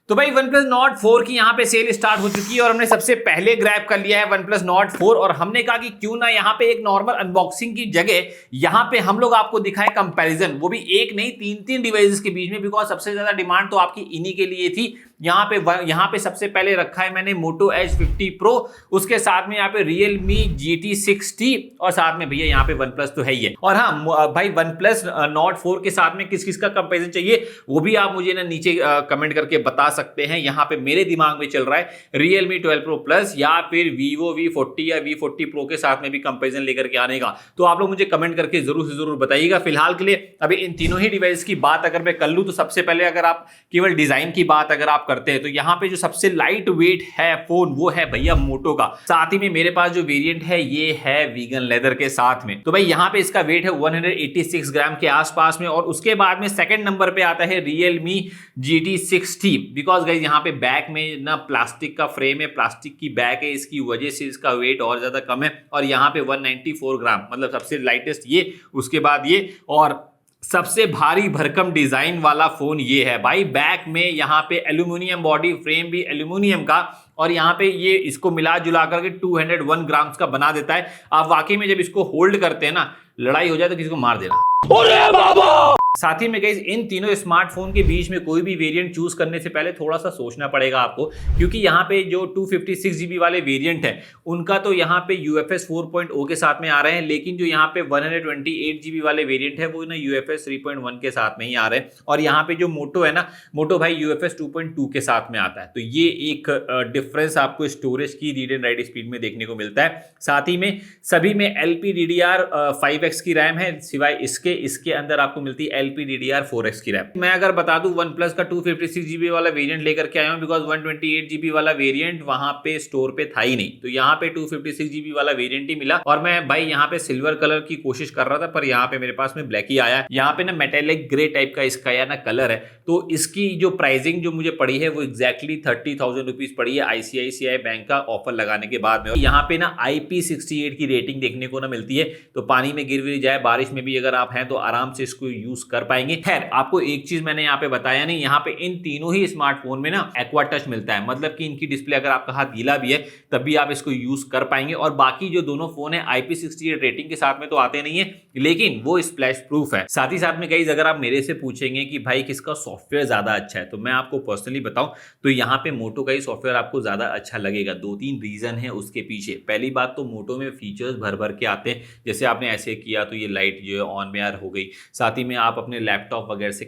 तो भाई OnePlus Nord 4 की यहाँ पे सेल स्टार्ट हो चुकी है और हमने सबसे पहले ग्रैब कर लिया है OnePlus Nord 4 और हमने कहा कि क्यों ना यहाँ पे एक नॉर्मल अनबॉक्सिंग की जगह यहाँ पे हम लोग आपको दिखाएं कंपैरिजन, वो भी एक नहीं तीन डिवाइसेस के बीच में, बिकॉज सबसे ज्यादा डिमांड तो आपकी इन्हीं के लिए थी। यहाँ पे सबसे पहले रखा है मैंने Moto Edge 50 Pro, उसके साथ में यहाँ पे Realme GT 6T और साथ में भैया यहाँ पे OnePlus तो है ही है। और हाँ भाई OnePlus Nord 4 के साथ में किस किस का कंपैरिजन चाहिए वो भी आप मुझे ना नीचे कमेंट करके बता सकते हैं। यहाँ पे मेरे दिमाग में चल रहा है Realme 12 Pro Plus या फिर Vivo V40 या V40 Pro के साथ में भी कंपैरिजन लेकर के आने का, तो आप लोग मुझे कमेंट करके जरूर से जरूर बताइएगा। फिलहाल के लिए अभी इन तीनों ही डिवाइस की बात अगर मैं कर लूं तो सबसे पहले अगर आप केवल डिजाइन की बात अगर आप करते हैं तो यहाँ पे जो सबसे लाइट वेट है फोन वो है भैया मोटो का। साथ ही में मेरे पास जो वेरिएंट है ये है वीगन लेदर के साथ में, तो भाई यहाँ पे इसका वेट है 186 ग्राम के आसपास में। और उसके बाद में सेकंड नंबर पे आता है Realme GT 6T, because guys यहाँ पे बैक में ना प्लास्टिक का फ्रेम है, प्लास्टिक की बैक है, इसकी वजह से इसका वेट और ज्यादा कम है। और यहाँ पे 194 ग्राम मतलब सबसे लाइटेस्ट ये, उसके बाद ये, और सबसे भारी भरकम डिजाइन वाला फोन ये है भाई। बैक में यहाँ पे एल्यूमिनियम बॉडी, फ्रेम भी एल्यूमिनियम का, और यहाँ पे ये इसको मिला जुला करके 201 ग्राम्स का बना देता है। आप वाकई में जब इसको होल्ड करते हैं ना, लड़ाई हो जाए तो किसी को मार देना। अरे बाबा! साथ ही में गाइस इन तीनों स्मार्टफोन के बीच में कोई भी वेरिएंट चूज करने से पहले थोड़ा सा सोचना पड़ेगा आपको, क्योंकि यहाँ पे जो 256 GB वाले वेरिएंट है उनका तो यहाँ पे UFS 4.0 के साथ में आ रहे हैं, लेकिन जो यहाँ पे 128 GB वाले वेरिएंट है वो ना UFS 3.1 के साथ में ही आ रहे हैं। और यहाँ पे जो मोटो है ना, मोटो भाई UFS 2.2 के साथ में आता है। तो ये एक डिफरेंस आपको स्टोरेज की रीड एंड राइट स्पीड में देखने को मिलता है। साथ ही में सभी में LPDDR5X की रैम है, सिवाय इसके अंदर आपको मिलती है LPDDR4X की रैम। मैं अगर बता दूं OnePlus का 256 GB वाला वेरिएंट लेकर के आया हूं, बिकॉज 128 GB वाला वेरिएंट वहां पे स्टोर पे था ही नहीं, तो यहाँ पे 256 GB वाला वेरिएंट ही मिला। और मैं भाई यहाँ पे सिल्वर कलर की कोशिश कर रहा था, पर यहाँ पे मेरे पास में ब्लैक ही आया। यहाँ पे ना मेटेलिक ग्रे टाइप का इसका या ना कलर है, तो इसकी जो प्राइसिंग जो मुझे पड़ी है वो एग्जैक्टली 30,000 रुपीज पड़ी है ICICI बैंक का ऑफर लगाने के बाद में। यहाँ पे ना IP68 की रेटिंग देखने को ना मिलती है, तो पानी में गिर भी जाए, बारिश में भी अगर आप हैं तो आराम से इसको यूज कर पाएंगे। खैर आपको एक चीज मैंने यहाँ पे बताया नहीं, यहाँ पे इन तीनों ही स्मार्टफोन में ना एक्वा टच मिलता है, मतलब कि इनकी डिस्प्ले अगर आपका हाथ गीला भी है तब भी आप इसको यूज कर पाएंगे। और बाकी जो दोनों फोन है IP68 रेटिंग के साथ में तो आते नहीं है, लेकिन वो स्प्लैश प्रूफ है। साथ ही साथ में गाइस अगर आप मेरे से पूछेंगे कि भाई किसका सॉफ्टवेयर ज्यादा अच्छा है, तो मैं आपको पर्सनली बताऊं तो यहाँ पे मोटो का ही सॉफ्टवेयर आपको ज्यादा अच्छा लगेगा। 2-3 रीजन है उसके पीछे। पहली बात तो मोटो में फीचर्स भर भर के आते हैं, जैसे आपने ऐसे किया तो ये लाइट जो है ऑन में यार हो गई। साथ ही में आप अपने लैपटॉप वगैरह से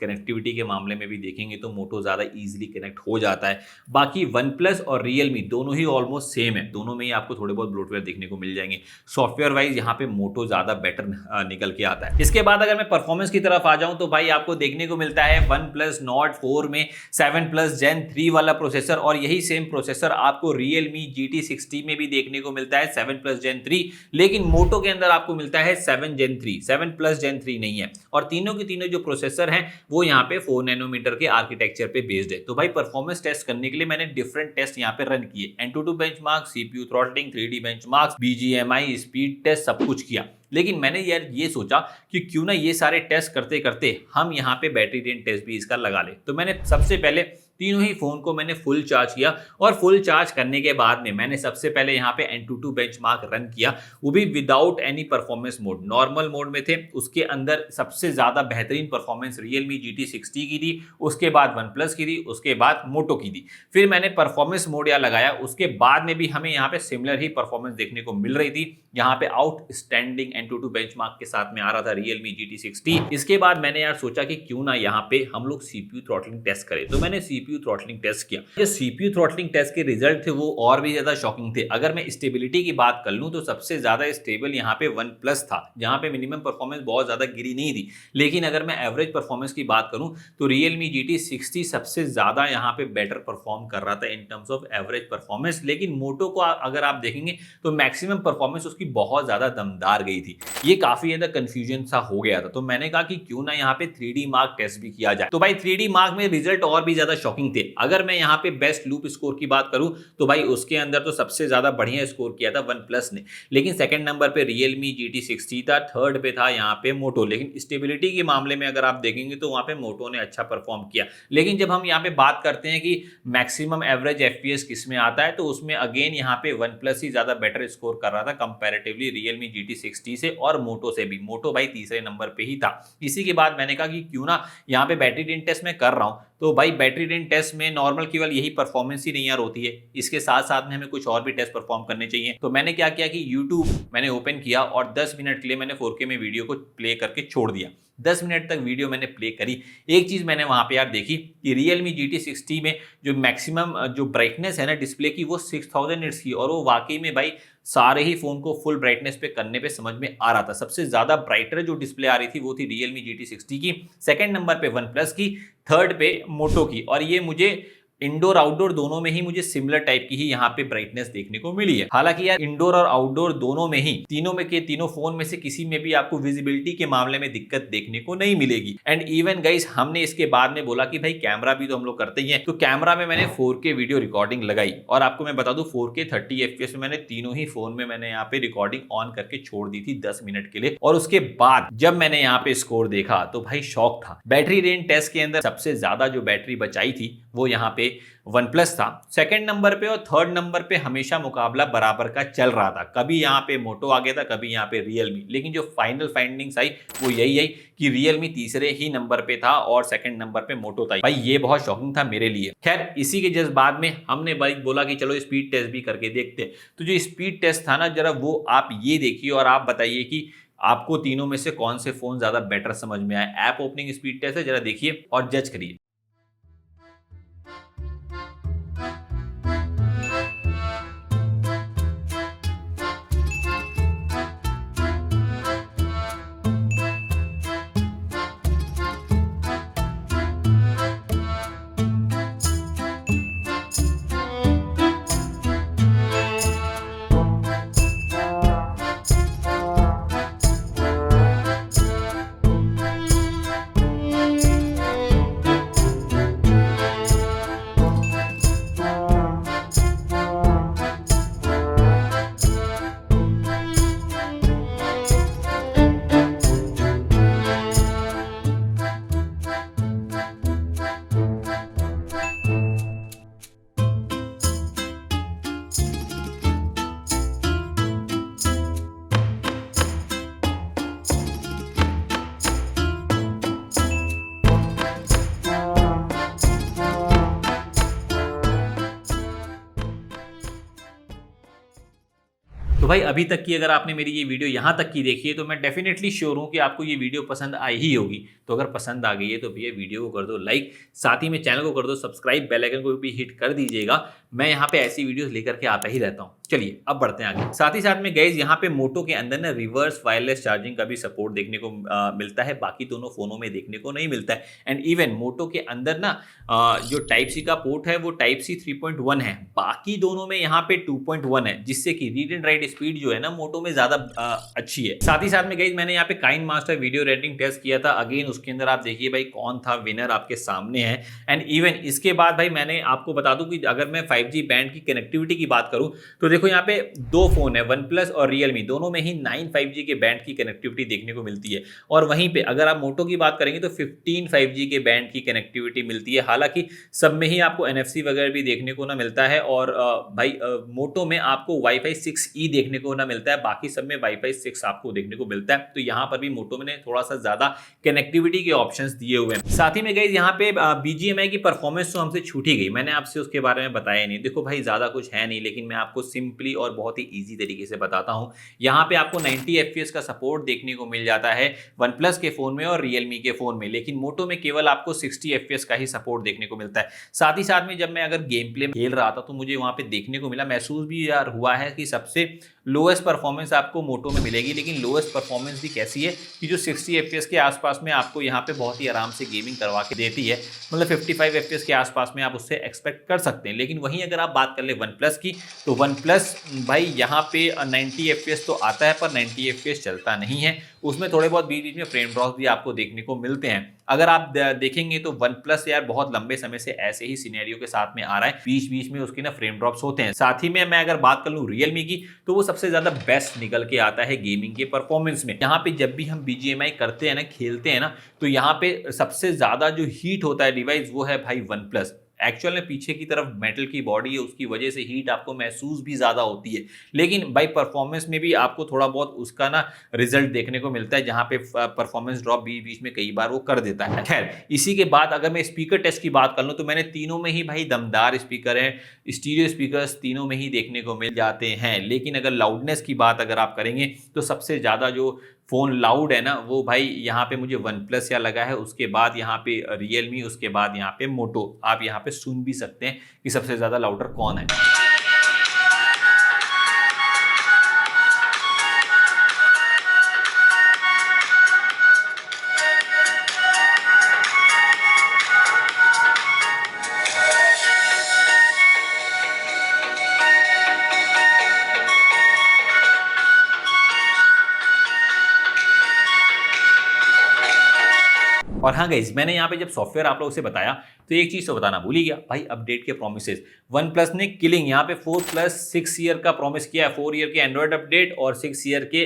कनेक्टिविटी के मामले में भी देखेंगे तो मोटो ज़्यादा इजीली कनेक्ट हो जाता है। बाकी OnePlus और Realme दोनों ही ऑलमोस्ट सेम है, दोनों में ही आपको थोड़े बहुत ब्लोटवेयर देखने को मिल जाएंगे। सॉफ्टवेयर वाइज यहाँ पे मोटो ज़्यादा बेटर निकल के आता है। इसके बाद अगर मैं परफॉर्मेंस की तरफ आ जाऊँ तो भाई आपको देखने को मिलता है OnePlus Nord 4 में 7+ Gen 3 वाला प्रोसेसर, और यही सेम प्रोसेसर आपको Realme GT 6T में भी देखने को मिलता है 7+ Gen 3, लेकिन मोटो के अंदर आपको मिलता है 7 Gen 3, 7+ Gen 3 नहीं है। और तीनों के तीनों जो प्रोसेसर हैं वो यहाँ पे 4 नैनोमीटर के आर्किटेक्चर पे बेस्ड है। तो भाई परफॉर्मेंस टेस्ट करने के लिए मैंने डिफरेंट टेस्ट यहाँ पे रन किए, Antutu benchmark, CPU throttling, 3D benchmark, BGMI speed test, सब कुछ किया। लेकिन मैंने यार ये सोचा कि क्यों ना ये सारे टेस्ट करते करते हम यहाँ पे बैटरी ड्रेन टेस्ट भी इसका लगा ले। तो मैंने सबसे पहले तीनों ही फोन को मैंने फुल चार्ज किया, और फुल चार्ज करने के बाद में मैंने सबसे पहले यहाँ पे Antutu बेंचमार्क रन किया, वो भी without any performance mode, normal mode में थे। उसके अंदर सबसे ज्यादा बेहतरीन परफॉर्मेंस Realme GT 6T की थी, उसके बाद OnePlus की थी, उसके बाद मोटो की थी। फिर मैंने परफॉर्मेंस मोड यहाँ लगाया, उसके बाद में भी हमें यहाँ पे सिमिलर ही परफॉर्मेंस देखने को मिल रही थी। यहाँ पे आउटस्टैंडिंग Antutu बेंचमार्क के साथ में आ रहा था Realme GT 6T। इसके बाद मैंने यार सोचा कि क्यों ना यहाँ पे हम लोग CPU थ्रॉटलिंग टेस्ट करें, तो मैंने CPU थ्रॉटलिंग टेस्ट किया। जो CPU थ्रॉटलिंग टेस्ट के रिजल्ट थे वो और भी ज्यादा शॉकिंग थे। अगर मैं स्टेबिलिटी की बात कर लूं तो सबसे ज्यादा स्टेबल यहाँ पे OnePlus था, जहां पे मिनिमम परफॉर्मेंस बहुत ज्यादा गिरी नहीं थी। लेकिन अगर मैं एवरेज परफॉर्मेंस की बात करूं तो Realme GT 6T सबसे ज्यादा यहाँ पे बेटर परफॉर्म कर रहा था in terms of average performance. लेकिन मोटो को अगर आप देखेंगे तो मैक्सिमम परफॉर्मेंस उसकी बहुत ज्यादा दमदार गई थी। ये काफी ज्यादा कंफ्यूजन सा हो गया था, तो मैंने कहा कि क्यों ना यहाँ पे 3D मार्क टेस्ट भी किया जाए। तो भाई 3D मार्क में रिजल्ट और भी ज्यादा शॉकिंग थे। अगर मैं यहाँ पे बेस्ट लूप स्कोर की बात करूं तो भाई उसके अंदर तो सबसे ज्यादा बढ़िया स्कोर किया था वन प्लस ने, लेकिन सेकंड नंबर पे Realme GT60 था, थर्ड पे था यहाँ पे मोटो। लेकिन स्टेबिलिटी के मामले में अगर आप देखेंगे तो वहां पे मोटो ने अच्छा परफॉर्म किया। लेकिन जब हम यहाँ पे बात करते हैं कि मैक्सिमम एवरेज FPS किस में आता है, तो उसमें अगेन यहाँ पे वन प्लस ही ज्यादा बेटर स्कोर कर रहा था कंपैरेटिवली Realme GT60 से और मोटो से भी। मोटो भाई तीसरे नंबर पे ही था। इसी के बाद मैंने कहा कि क्यों ना यहाँ पे बैटरी ड्रेन टेस्ट में कर रहा हूँ, तो भाई बैटरी ड्रेन टेस्ट में नॉर्मल केवल यही परफॉर्मेंस ही नहीं यार होती है, इसके साथ साथ में हमें कुछ और भी टेस्ट परफॉर्म करने चाहिए। तो मैंने क्या किया कि YouTube मैंने ओपन किया और 10 मिनट के लिए मैंने 4K में वीडियो को प्ले करके छोड़ दिया। 10 मिनट तक वीडियो मैंने प्ले करी। एक चीज मैंने वहां पे यार देखी कि Realme GT60 में जो मैक्सिमम जो ब्राइटनेस है ना डिस्प्ले की वो 6000 निट्स की, और वो वाकई में भाई सारे ही फोन को फुल ब्राइटनेस पे करने पे समझ में आ रहा था। सबसे ज्यादा ब्राइटर जो डिस्प्ले आ रही थी वो थी Realme GT60 की, सेकंड नंबर पे OnePlus की, थर्ड पे मोटो की। और ये मुझे इंडोर आउटडोर दोनों में ही मुझे सिमिलर टाइप की ही यहाँ पे ब्राइटनेस देखने को मिली है। हालांकि यार इंडोर और आउटडोर दोनों में ही तीनों फोन में से किसी में भी आपको विजिबिलिटी के मामले में दिक्कत देखने को नहीं मिलेगी। एंड इवन गाइस हमने इसके बाद में बोला कि भाई कैमरा भी तो हम लोग करते ही हैं, तो कैमरा में मैंने 4K वीडियो रिकॉर्डिंग लगाई और आपको मैं बता दूं 4K 30 FPS में मैंने तीनों ही फोन में मैंने यहाँ पे रिकॉर्डिंग ऑन करके छोड़ दी थी 10 मिनट के लिए। और उसके बाद जब मैंने यहाँ पे स्कोर देखा तो भाई शॉक था। बैटरी रेंज टेस्ट के अंदर सबसे ज्यादा जो बैटरी बचाई थी वो यहाँ पे OnePlus था, सेकंड नंबर पे और थर्ड नंबर पे हमेशा मुकाबला बराबर का चल रहा था। कभी यहाँ पे मोटो आ गया था, कभी यहाँ पे Realme, लेकिन जो फाइनल फाइंडिंग्स आई वो यही आई कि Realme तीसरे ही नंबर पे था और सेकंड नंबर पे मोटो था। भाई ये बहुत शॉकिंग था मेरे लिए। खैर इसी के जस्ट बाद में हमने भाई बोला कि चलो स्पीड टेस्ट भी करके देखते। तो जो स्पीड टेस्ट था ना जरा वो आप ये देखिए और आप बताइए कि आपको तीनों में से कौन से फोन ज्यादा बेटर समझ में आए। ऐप ओपनिंग स्पीड टेस्ट है, जरा देखिए और जज करिए। तो भाई अभी तक की अगर आपने मेरी ये वीडियो यहाँ तक की देखी है तो मैं डेफिनेटली श्योर हूँ कि आपको ये वीडियो पसंद आई ही होगी। तो अगर पसंद आ गई है तो भैया वीडियो को कर दो लाइक, साथ ही में चैनल को कर दो सब्सक्राइब, बेल आइकन को भी हिट कर दीजिएगा। मैं यहाँ पे ऐसी वीडियोस लेकर के आता ही रहता हूँ। चलिए अब बढ़ते हैं आगे। साथ ही साथ में गाइस यहाँ पे मोटो के अंदर ना रिवर्स वायरलेस चार्जिंग का भी सपोर्ट देखने को मिलता है, बाकी दोनों फोनों में देखने को नहीं मिलता है। एंड इवन मोटो के अंदर ना जो टाइप सी का पोर्ट है वो टाइप सी 3.1 है, बाकी दोनों में यहाँ पे 2.1 है, जिससे कि रीड एंड राइट स्पीड जो है ना मोटो में ज्यादा अच्छी है। साथ ही साथ में गाइस मैंने यहाँ पे KineMaster video rating test किया था, अगेन उसके अंदर आप देखिए भाई कौन था विनर आपके सामने है। एंड इवन इसके बाद भाई मैंने आपको बता दूं कि अगर मैं 5G बैंड की कनेक्टिविटी की बात करूं तो देखो यहाँ पे दो फोन है OnePlus और Realme, दोनों में ही 9 5G के बैंड की कनेक्टिविटी देखने को मिलती है। और वहीं पे अगर आप मोटो की बात करेंगे तो 15 5G के बैंड की कनेक्टिविटी मिलती है। हालांकि सब में ही आपको NFC वगैरह भी देखने को ना मिलता है और भाई मोटो में आपको Wi-Fi 6E देखने को ना मिलता है, बाकी सब में Wi-Fi 6 आपको देखने को मिलता है। तो यहाँ पर भी मोटो में थोड़ा सा ज्यादा कनेक्टिविटी के ऑप्शंस दिए हुए हैं। साथ ही में गाइस यहाँ पे BGMI की परफॉर्मेंस तो हमसे छूट ही गई, मैंने आपसे उसके बारे में बताया नहीं। देखो भाई ज्यादा कुछ है नहीं, लेकिन मैं आपको सिंपली और बहुत ही इजी तरीके से बताता हूँ। यहाँ पे आपको 90 FPS का सपोर्ट देखने को मिल जाता है OnePlus के फोन में और Realme के फोन में, लेकिन मोटो में केवल आपको 60 FPS का ही सपोर्ट देखने को मिलता है। साथ ही साथ में जब मैं अगर गेम प्ले खेल रहा था तो मुझे वहां पे देखने को मिला, महसूस भी यार हुआ है कि सबसे लोएस्ट परफॉर्मेंस आपको मोटो में मिलेगी। लेकिन लोएस्ट परफॉर्मेंस भी कैसी है कि जो 60 FPS के आसपास में आपको यहाँ पे बहुत ही आराम से गेमिंग करवा के देती है, मतलब 55 FPS के आसपास में आप उससे एक्सपेक्ट कर सकते हैं। लेकिन वहीं अगर आप बात कर ले OnePlus की तो OnePlus भाई यहाँ पे 90 FPS तो आता है पर 90 FPS चलता नहीं है। उसमें थोड़े बहुत बीच बीच में फ्रेम ड्रॉप भी आपको देखने को मिलते हैं। अगर आप देखेंगे तो वन प्लस यार बहुत लंबे समय से ऐसे ही सिनेरियो के साथ में आ रहा है, बीच बीच में उसकी ना फ्रेम ड्रॉप्स होते हैं। साथ ही में मैं अगर बात कर लूं रियलमी की, तो वो सबसे ज्यादा बेस्ट निकल के आता है गेमिंग के परफॉर्मेंस में। यहाँ पे जब भी हम BGMI करते हैं ना, खेलते हैं ना, तो यहाँ पे सबसे ज्यादा जो हीट होता है डिवाइस वो है भाई वन प्लस। एक्चुअल में पीछे की तरफ मेटल की बॉडी है, उसकी वजह से हीट आपको महसूस भी ज़्यादा होती है, लेकिन बाई परफॉर्मेंस में भी आपको थोड़ा बहुत उसका ना रिजल्ट देखने को मिलता है, जहाँ पे परफॉर्मेंस ड्रॉप बीच बीच में कई बार वो कर देता है। खैर, इसी के बाद अगर मैं स्पीकर टेस्ट की बात कर लूँ तो मैंने तीनों में ही भाई दमदार स्पीकर हैं, स्टीरियो स्पीकर्स तीनों में ही देखने को मिल जाते हैं। लेकिन अगर लाउडनेस की बात अगर आप करेंगे तो सबसे ज़्यादा जो फ़ोन लाउड है ना, वो भाई यहाँ पे मुझे वन प्लस या लगा है, उसके बाद यहाँ पे रियलमी, उसके बाद यहाँ पे मोटो। आप यहाँ पे सुन भी सकते हैं कि सबसे ज़्यादा लाउडर कौन है। और हाँ गाइज, मैंने यहाँ पे जब सॉफ्टवेयर आप लोगों से बताया तो एक चीज़ तो बताना भूल ही गया भाई, अपडेट के प्रोमिसेस। वन प्लस ने किलिंग यहाँ पे 4+6 ईयर का प्रॉमिस किया है, 4 ईयर के एंड्रॉयड अपडेट और 6 ईयर के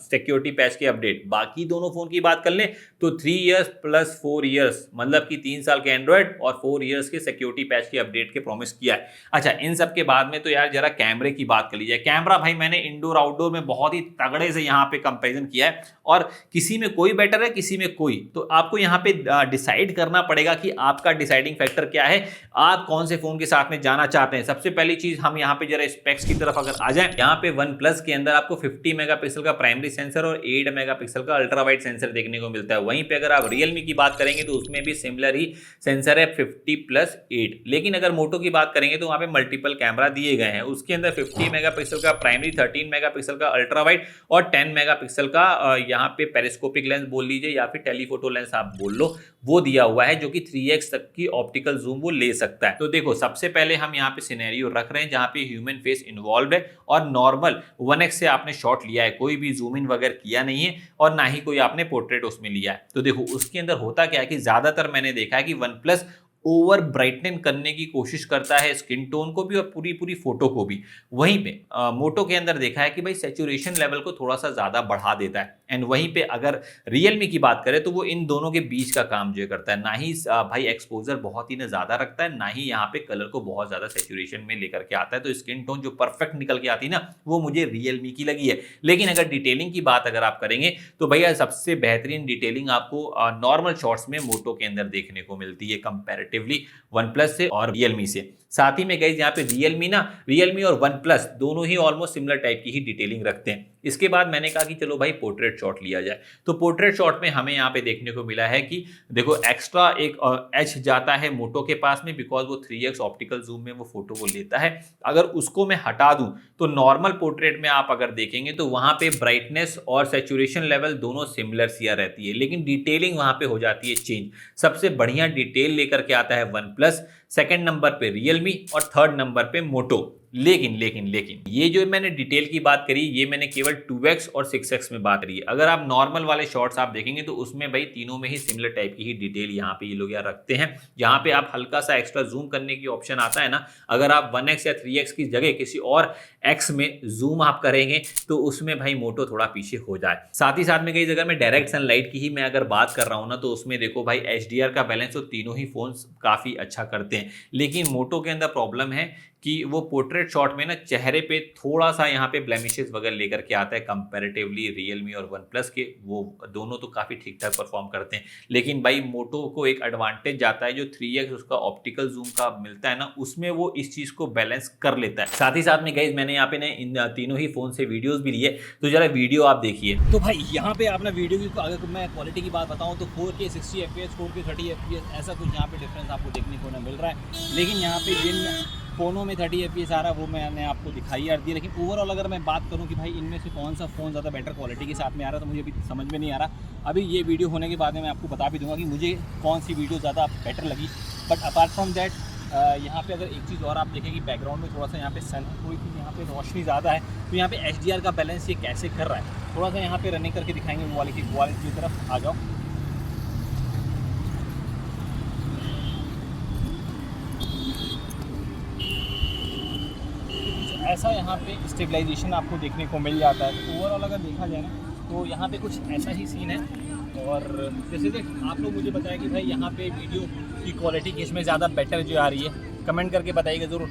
सिक्योरिटी पैच के अपडेट। बाकी दोनों फोन की बात कर लें तो 3 ईयर्स प्लस 4 ईयर्स, मतलब कि 3 साल के एंड्रॉयड और 4 ईयर्स के सिक्योरिटी पैच के अपडेट के प्रॉमिस किया है। अच्छा, इन सब के बाद में तो यार जरा कैमरे की बात कर लीजिए। कैमरा भाई मैंने इंडोर आउटडोर में बहुत ही तगड़े से यहाँ पे कंपेरिजन किया है, और किसी में कोई बेटर है, किसी में कोई, तो आपको यहाँ पे डिसाइड करना पड़ेगा कि आपका डिसाइडिंग फैक्टर क्या है, आप कौन से फोन के साथ में जाना चाहते हैं। सबसे पहली चीज हम यहाँ पे जरा स्पेक्स की तरफ अगर आ जाएं, यहाँ पे वन प्लस के अंदर आपको 50 मेगापिक्सल का प्राइमरी सेंसर और 8 मेगापिक्सल का अल्ट्रा वाइड सेंसर देखने को मिलता है। वहीं पे अगर आप रियलमी की बात करेंगे तो उसमें भी सिमिलर ही सेंसर है 50+8। लेकिन अगर मोटो की बात करेंगे तो वहाँ पे मल्टीपल कैमरा दिए गए हैं, उसके अंदर 50 मेगापिक्सल का प्राइमरी, 13 मेगापिक्सल का अल्ट्रा वाइड और 10 मेगापिक्सल का यहाँ पे पेरिस्कोपिक लेंस बोल लीजिए या फिर टेलीफोटो लेंस आप बोल लो, वो दिया हुआ है, जो कि 3x तक की ऑप्टिकल जूम वो ले सकता है। तो देखो, सबसे पहले हम यहाँ पे सिनेरियो रख रहे हैं जहाँ पे ह्यूमन फेस इन्वॉल्व है और नॉर्मल 1x से आपने शॉट लिया है, कोई भी जूम इन वगैरह किया नहीं है और ना ही कोई आपने पोर्ट्रेट उसमें लिया है। तो देखो, उसके अंदर होता क्या है कि ज्यादातर मैंने देखा है कि वन प्लस ओवर ब्राइटन करने की कोशिश करता है स्किन टोन को भी और पूरी फोटो को भी। वहीं पे मोटो के अंदर देखा है कि भाई सैचुरेशन लेवल को थोड़ा सा ज्यादा बढ़ा देता है। एंड वहीं पे अगर रियलमी की बात करें तो वो इन दोनों के बीच का काम जो करता है, ना ही भाई एक्सपोजर बहुत ही ना ज्यादा रखता है, ना ही यहाँ पे कलर को बहुत ज्यादा सैचुरेशन में लेकर के आता है। तो स्किन टोन जो परफेक्ट निकल के आती है ना, वो मुझे रियलमी की लगी है। लेकिन अगर डिटेलिंग की बात अगर आप करेंगे तो भैया सबसे बेहतरीन डिटेलिंग आपको नॉर्मल शॉट्स में मोटो के अंदर देखने को मिलती है कंपैरेटिवली वन प्लस से और रियलमी से। साथ ही में गाइस यहाँ पे रियलमी और वन प्लस दोनों ही ऑलमोस्ट सिमिलर टाइप की ही डिटेलिंग रखते हैं। इसके बाद मैंने कहा कि चलो भाई पोर्ट्रेट शॉट लिया जाए, तो पोर्ट्रेट शॉट में हमें यहाँ पे देखने को मिला है कि देखो एक्स्ट्रा एक एच जाता है मोटो के पास में, बिकॉज वो 3x ऑप्टिकल जूम में वो फोटो को लेता है। अगर उसको मैं हटा दूं तो नॉर्मल पोर्ट्रेट में आप अगर देखेंगे तो वहां पे ब्राइटनेस और सैचुरेशन लेवल दोनों सिमिलर सी रहती है, लेकिन डिटेलिंग वहां पे हो जाती है चेंज। सबसे बढ़िया डिटेल लेकर के आता है वन प्लस, सेकेंड नंबर पे रियलमी और थर्ड नंबर पे मोटो। लेकिन ये जो मैंने डिटेल की बात करी, ये मैंने केवल 2x और 6x में बात करी है। अगर आप नॉर्मल वाले शॉट्स आप देखेंगे तो उसमें भाई तीनों में ही सिमिलर टाइप की ही डिटेल यहाँ पे ये लोग यार रखते हैं। यहाँ पे आप हल्का सा एक्स्ट्रा जूम करने की ऑप्शन आता है ना, अगर आप 1x या 3x की जगह किसी और x में जूम आप करेंगे तो उसमें भाई मोटो थोड़ा पीछे हो जाए। साथ ही साथ में कहीं अगर मैं डायरेक्ट सनलाइट की ही मैं अगर बात कर रहा हूँ ना, तो उसमें देखो भाई HDR का बैलेंस तो तीनों ही फोन काफी अच्छा करते हैं। लेकिन मोटो के अंदर प्रॉब्लम है कि वो पोर्ट्रेट शॉट में ना चेहरे पे थोड़ा सा यहाँ पे ब्लेमिशेस वगैरह लेकर के आता है कंपैरेटिवली रियलमी और वन प्लस के। वो दोनों तो काफ़ी ठीक ठाक परफॉर्म करते हैं, लेकिन भाई मोटो को एक एडवांटेज जाता है जो 3x उसका ऑप्टिकल जूम का मिलता है ना, उसमें वो इस चीज़ को बैलेंस कर लेता है। साथ ही साथ में गाइस मैंने यहाँ पे इन तीनों ही फोन से वीडियोज़ भी लिए, तो जरा वीडियो आप देखिए। तो भाई यहाँ पे आपने वीडियो की अगर मैं क्वालिटी की बात बताऊँ तो 4K 60 FPS 4K 30 FPS ऐसा कुछ यहाँ पे डिफरेंस आपको देखने को मिल रहा है। लेकिन यहाँ पे जिन फ़ोनों में 30 FPS आ रहा है वो मैंने आपको दिखाई यार दी। लेकिन ओवरऑल अगर मैं बात करूं कि भाई इनमें से कौन सा फ़ोन ज़्यादा बेटर क्वालिटी के साथ में आ रहा है, तो मुझे अभी समझ में नहीं आ रहा। अभी ये वीडियो होने के बाद में मैं आपको बता भी दूंगा कि मुझे कौन सी वीडियो ज़्यादा बेटर लगी। बट अपार्ट फ्रॉम दैट यहाँ पे अगर एक चीज़ और आप देखें कि बैकग्राउंड में थोड़ा सा यहाँ पे सन है, थोड़ी सी यहाँ पे रोशनी ज़्यादा है, तो यहाँ पे HDR का बैलेंस ये कैसे कर रहा है, थोड़ा सा यहाँ पे रनिंग करके दिखाएंगे वो वाले की तरफ आ जाओ। ऐसा यहाँ पे स्टेबलाइजेशन आपको देखने को मिल जाता है। तो ओवरऑल अगर देखा जाए ना तो यहाँ पे कुछ ऐसा ही सीन है। और जैसे कि आप लोग मुझे बताएं कि भाई यहाँ पे वीडियो की क्वालिटी किस में ज़्यादा बेटर जो आ रही है, कमेंट करके बताइएगा ज़रूर,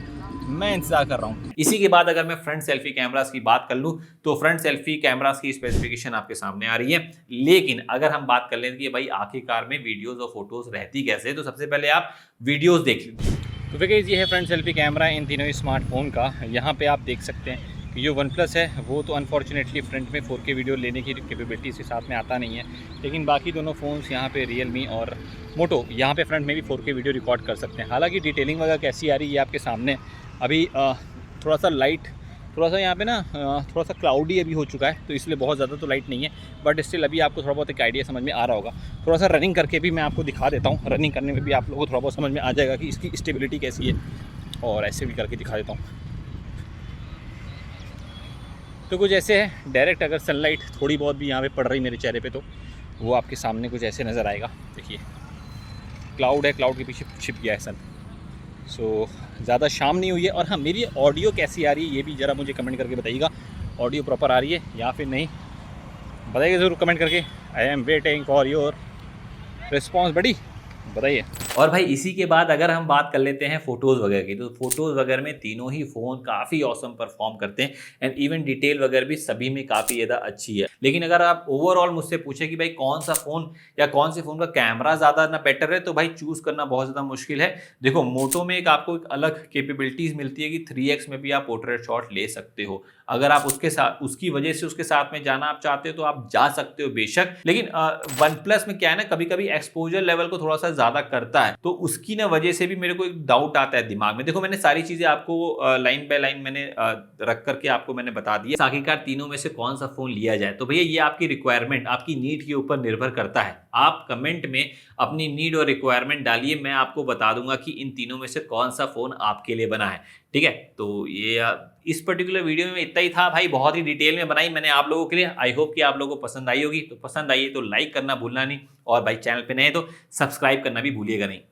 मैं इंतज़ार कर रहा हूँ। इसी के बाद अगर मैं फ्रंट सेल्फी कैमरास की बात कर लूं तो फ्रंट सेल्फी कैमरास की स्पेसिफिकेशन आपके सामने आ रही है। लेकिन अगर हम बात कर लें कि भाई आखिरकार में वीडियोस और फोटोज रहती कैसे, तो सबसे पहले आप वीडियोस देख लीजिए। तो फिर ये है फ्रंट सेल्फी कैमरा इन तीनों स्मार्टफोन का। यहाँ पे आप देख सकते हैं कि जो OnePlus है वो तो अनफॉर्चुनेटली फ्रंट में 4K वीडियो लेने की कैपेबिलिटी इसके साथ में आता नहीं है, लेकिन बाकी दोनों फ़ोन्स यहाँ पे Realme और मोटो यहाँ पे फ्रंट में भी 4K वीडियो रिकॉर्ड कर सकते हैं। हालांकि डिटेलिंग वगैरह कैसी आ रही है आपके सामने। अभी थोड़ा सा लाइट, थोड़ा सा यहाँ पे ना थोड़ा सा क्लाउडी अभी हो चुका है, तो इसलिए बहुत ज़्यादा तो लाइट नहीं है, बट स्टिल अभी आपको थोड़ा बहुत एक आइडिया समझ में आ रहा होगा। थोड़ा सा रनिंग करके भी मैं आपको दिखा देता हूँ, रनिंग करने में भी आप लोगों को थोड़ा बहुत समझ में आ जाएगा कि इसकी स्टेबिलिटी कैसी है, और ऐसे भी करके दिखा देता हूँ। तो कुछ ऐसे है, डायरेक्ट अगर सनलाइट थोड़ी बहुत भी यहाँ पे पड़ रही मेरे चेहरे पे तो वो आपके सामने कुछ ऐसे नज़र आएगा। देखिए क्लाउड है, क्लाउड के पीछे छिप गया है सन। सो ज़्यादा शाम नहीं हुई है। और हाँ, मेरी ऑडियो कैसी आ रही है ये भी ज़रा मुझे कमेंट करके बताइएगा, ऑडियो प्रॉपर आ रही है या फिर नहीं, बताइएगा ज़रूर कमेंट करके। I am waiting for your response बड़ी, बताइए। और भाई इसी के बाद अगर हम बात कर लेते हैं फोटोज़ वगैरह की, तो फोटोज़ वगैरह में तीनों ही फ़ोन काफ़ी ऑसम परफॉर्म करते हैं एंड इवन डिटेल वगैरह भी सभी में काफ़ी ज़्यादा अच्छी है। लेकिन अगर आप ओवरऑल मुझसे पूछे कि भाई कौन सा फ़ोन या कौन से फ़ोन का कैमरा ज़्यादा ना बेटर है, तो भाई चूज़ करना बहुत ज़्यादा मुश्किल है। देखो मोटो में आपको एक अलग कैपेबिलिटीज़ मिलती है कि 3x में भी आप पोर्ट्रेट शॉट ले सकते हो। अगर आप उसके साथ उसकी वजह से उसके साथ में जाना आप चाहते हो तो आप जा सकते हो बेशक। लेकिन OnePlus में क्या है ना, कभी कभी एक्सपोजर लेवल को थोड़ा सा ज़्यादा करता है, तो उसकी ना वजह से भी मेरे को एक डाउट आता है दिमाग में। देखो मैंने सारी चीजें आपको लाइन बाय लाइन मैंने रख करके आपको मैंने बता दिया आखिरकार तीनों में से कौन सा फोन लिया जाए। तो भैया ये आपकी रिक्वायरमेंट, आपकी नीड के ऊपर निर्भर करता है। आप कमेंट में अपनी नीड और रिक्वायरमेंट डालिए, मैं आपको बता दूंगा कि इन तीनों में से कौन सा फोन आपके लिए बना है। ठीक है, तो ये इस पर्टिकुलर वीडियो में इतना ही था भाई, बहुत ही डिटेल में बनाई मैंने आप लोगों के लिए। आई होप कि आप लोगों को पसंद आई होगी। तो पसंद आई है तो लाइक करना भूलना नहीं, और भाई चैनल पे नए तो सब्सक्राइब करना भी भूलिएगा नहीं।